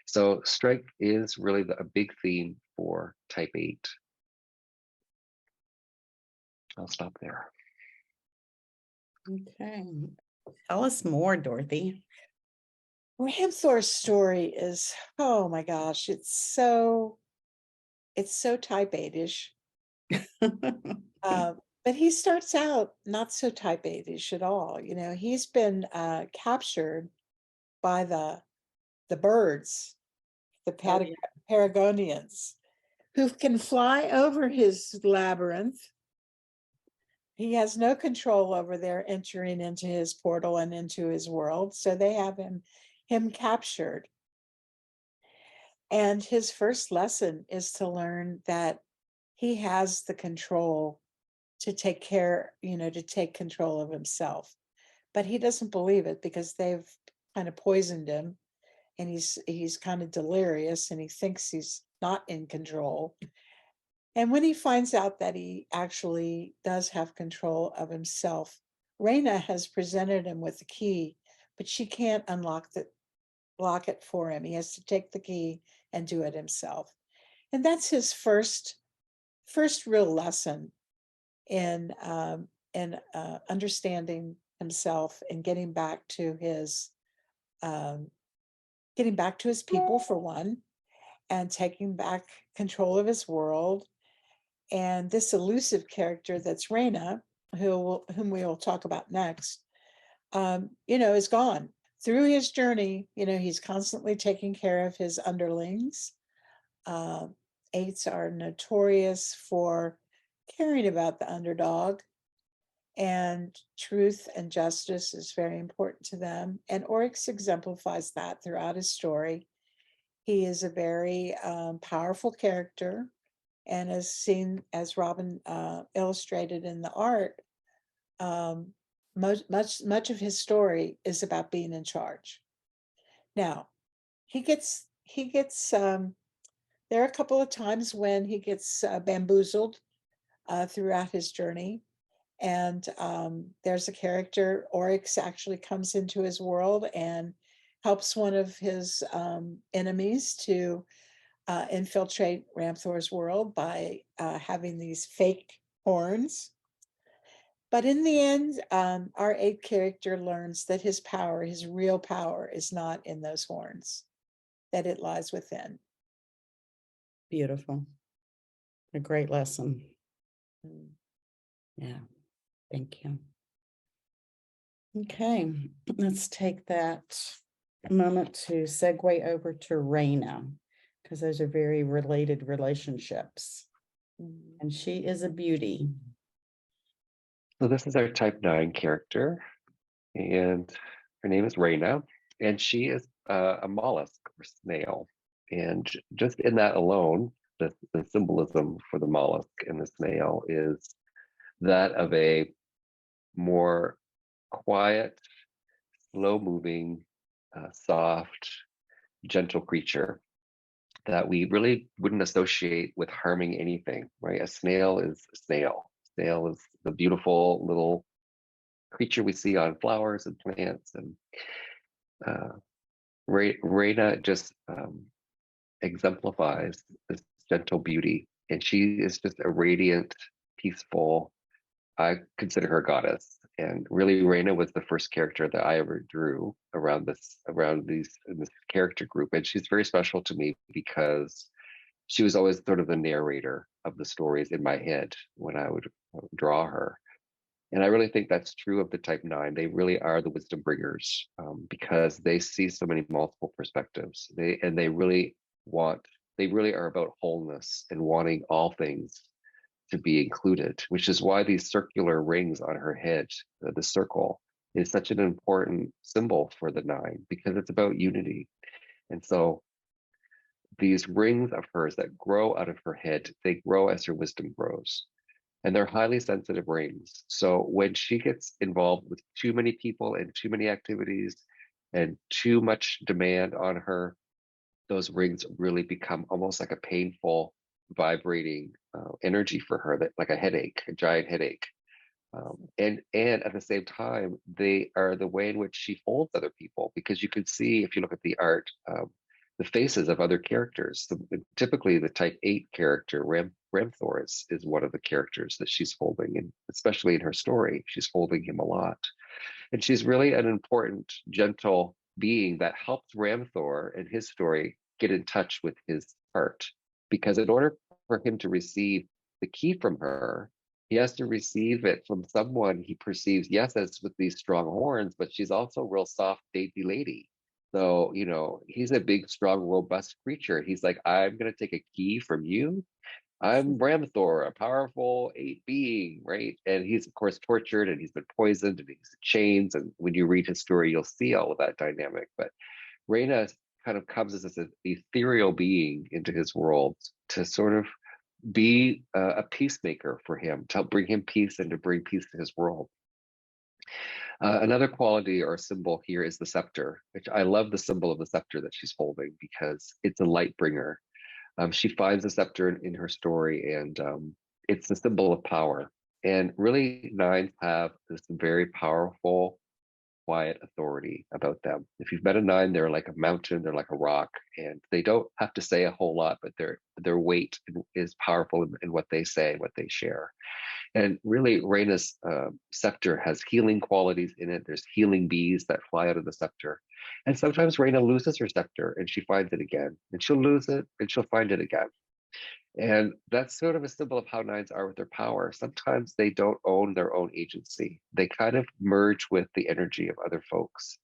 So strength is really a big theme for type 8. I'll stop there. Okay. Tell us more, Dorothy. Ramthor's story is, oh my gosh, it's so type 8-ish. But he starts out not so type 8-ish at all. He's been captured by the birds, the Paragonians, who can fly over his labyrinth. He has no control over their entering into his portal and into his world. So they have him captured. And his first lesson is to learn that he has the control to take control of himself. But he doesn't believe it because they've kind of poisoned him, and he's kind of delirious, and he thinks he's not in control. And when he finds out that he actually does have control of himself, Raina has presented him with the key, but she can't lock it for him. He has to take the key and do it himself. And that's his first real lesson in understanding himself and getting back to his people, for one, and taking back control of his world. And this elusive character that's Raina, whom we will talk about next, is gone. Through his journey, he's constantly taking care of his underlings. 8s are notorious for caring about the underdog, and truth and justice is very important to them. And Oryx exemplifies that throughout his story. He is a very powerful character, and as Robin illustrated in the art, much of his story is about being in charge. Now, there are a couple of times when he gets bamboozled throughout his journey. And there's a character, Oryx actually comes into his world and helps one of his enemies to infiltrate Ramthor's world by having these fake horns. But in the end, our 8 character learns that his real power, is not in those horns, that it lies within. Beautiful. A great lesson. Yeah. Thank you. Okay, let's take that moment to segue over to Raina, because those are very related relationships. And she is a beauty. So this is our type 9 character, and her name is Raina, and she is a mollusk or snail. And just in that alone, the symbolism for the mollusk and the snail is that of a more quiet, slow moving, soft, gentle creature that we really wouldn't associate with harming anything, right? A snail is a snail. Snail is the beautiful little creature we see on flowers and plants. And uh, Reina just exemplifies this gentle beauty. And she is just a radiant, peaceful, I consider her a goddess. And really, Reina was the first character that I ever drew around this character group. And she's very special to me because she was always sort of the narrator of the stories in my head when I would draw her. And I really think that's true of the type 9. They really are the wisdom bringers, because they see so many multiple perspectives. They really are about wholeness and wanting all things to be included, which is why these circular rings on her head, the circle, is such an important symbol for the 9, because it's about unity. And so these rings of hers that grow out of her head, they grow as her wisdom grows. And they're highly sensitive rings. So when she gets involved with too many people and too many activities and too much demand on her, those rings really become almost like a painful, vibrating energy for her, that like a headache, a giant headache. And at the same time, they are the way in which she holds other people, because you can see, if you look at the art, the faces of other characters. Typically, the type 8 character, Ramthor, is one of the characters that she's holding, and especially in her story, she's holding him a lot. And she's really an important, gentle being that helps Ramthor in his story get in touch with his heart. Because in order for him to receive the key from her, he has to receive it from someone he perceives, yes, as with these strong horns, but she's also a real soft, dainty lady. So, he's a big, strong, robust creature. He's like, I'm going to take a key from you. I'm Ramthor, a powerful 8 being, right? And he's, of course, tortured, and he's been poisoned, and he's in chains. And when you read his story, you'll see all of that dynamic. But Reina kind of comes as this ethereal being into his world to sort of be a peacemaker for him, to help bring him peace and to bring peace to his world. Another quality or symbol here is the scepter, which I love the symbol of the scepter that she's holding, because it's a light bringer. She finds the scepter in her story, and it's a symbol of power. And really, 9s have this very powerful, quiet authority about them. If you've met a 9, they're like a mountain, they're like a rock, and they don't have to say a whole lot, but their weight is powerful in what they say, what they share. And really, Reina's scepter has healing qualities in it. There's healing bees that fly out of the scepter. And sometimes Reina loses her scepter and she finds it again. And she'll lose it and she'll find it again. And that's sort of a symbol of how 9s are with their power. Sometimes they don't own their own agency. They kind of merge with the energy of other folks.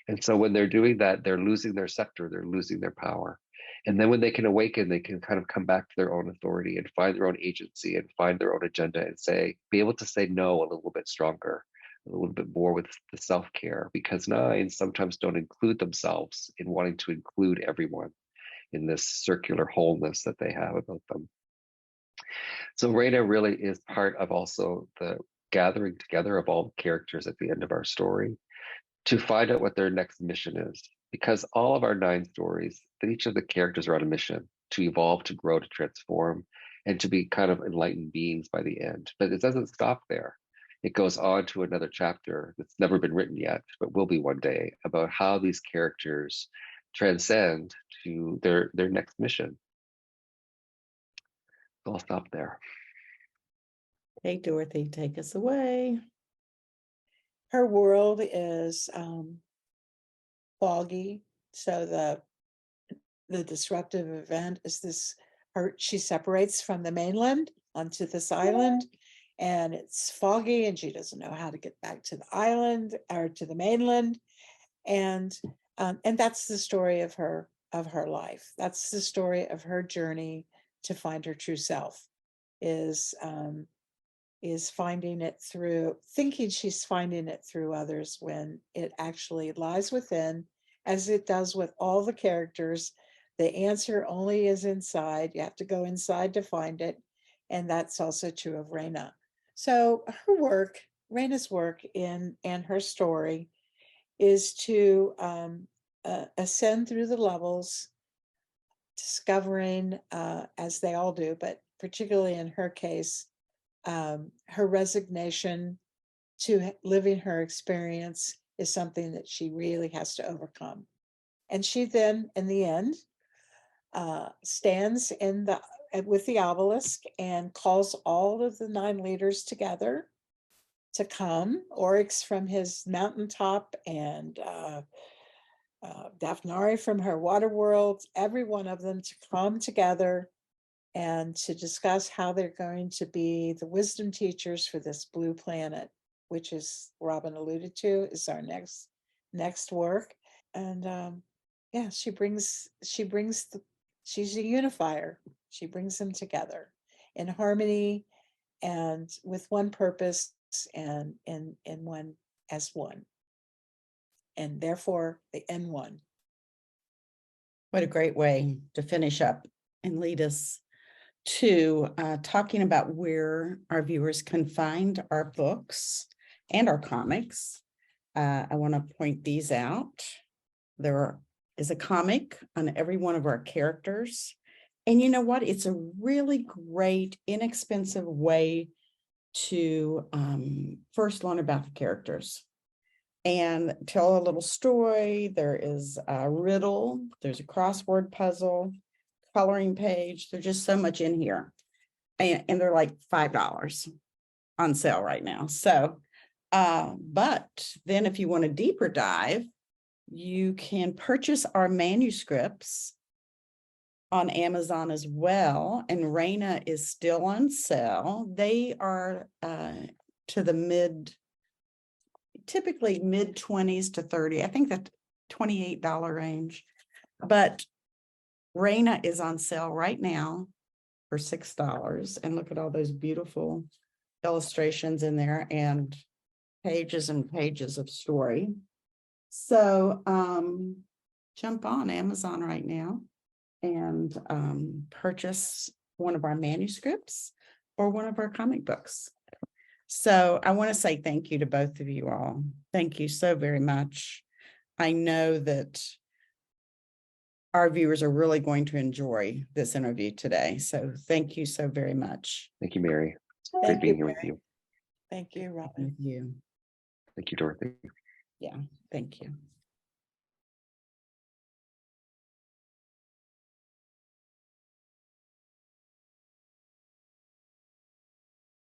And so when they're doing that, they're losing their scepter, they're losing their power. And then when they can awaken, they can kind of come back to their own authority and find their own agency and find their own agenda and be able to say no a little bit stronger, a little bit more with the self-care, because 9s sometimes don't include themselves in wanting to include everyone in this circular wholeness that they have about them. So Reina really is part of also the gathering together of all the characters at the end of our story to find out what their next mission is. Because all of our 9 stories, each of the characters are on a mission to evolve, to grow, to transform, and to be kind of enlightened beings by the end. But it doesn't stop there. It goes on to another chapter that's never been written yet, but will be one day, about how these characters transcend to their next mission. So I'll stop there. Hey, Dorothy, take us away. Her world is foggy. So the disruptive event is she separates from the mainland onto this island, and it's foggy, and she doesn't know how to get back to the island or to the mainland. And that's the story of her life. That's the story of her journey to find her true self, is finding it through, thinking she's finding it through others, when it actually lies within, as it does with all the characters. The answer only is inside. You have to go inside to find it. And that's also true of Reina. So her work, Raina's work and her story is to ascend through the levels, discovering, as they all do, but particularly in her case, her resignation to living her experience is something that she really has to overcome. And she then, in the end, stands with the obelisk and calls all of the 9 leaders together to come. Oryx from his mountaintop and Daphne from her water world, every one of them to come together and to discuss how they're going to be the wisdom teachers for this blue planet, which is Robin alluded to, is our next work. And yeah, she's a unifier. She brings them together in harmony and with one purpose and in one as one. And therefore the N1. What a great way to finish up and lead us to talking about where our viewers can find our books and our comics. I want to point these out. There is a comic on every one of our characters. And you know what? It's a really great, inexpensive way to first learn about the characters and tell a little story. There is a riddle, there's a crossword puzzle, coloring page. There's just so much in here. And they're like $5 on sale right now. So, but then if you want a deeper dive, you can purchase our manuscripts on Amazon as well. And Raina is still on sale. They are to the typically mid 20s to 30. I think that $28 range. But Raina is on sale right now for $6. And look at all those beautiful illustrations in there and pages of story. So jump on Amazon right now and purchase one of our manuscripts or one of our comic books. So I want to say thank you to both of you all. Thank you so very much. I know that our viewers are really going to enjoy this interview today. So thank you so very much. Thank you, Mary. Thank Great being you, here with Mary. you. Thank you, Robin. With you. Thank you, Dorothy. Yeah, thank you.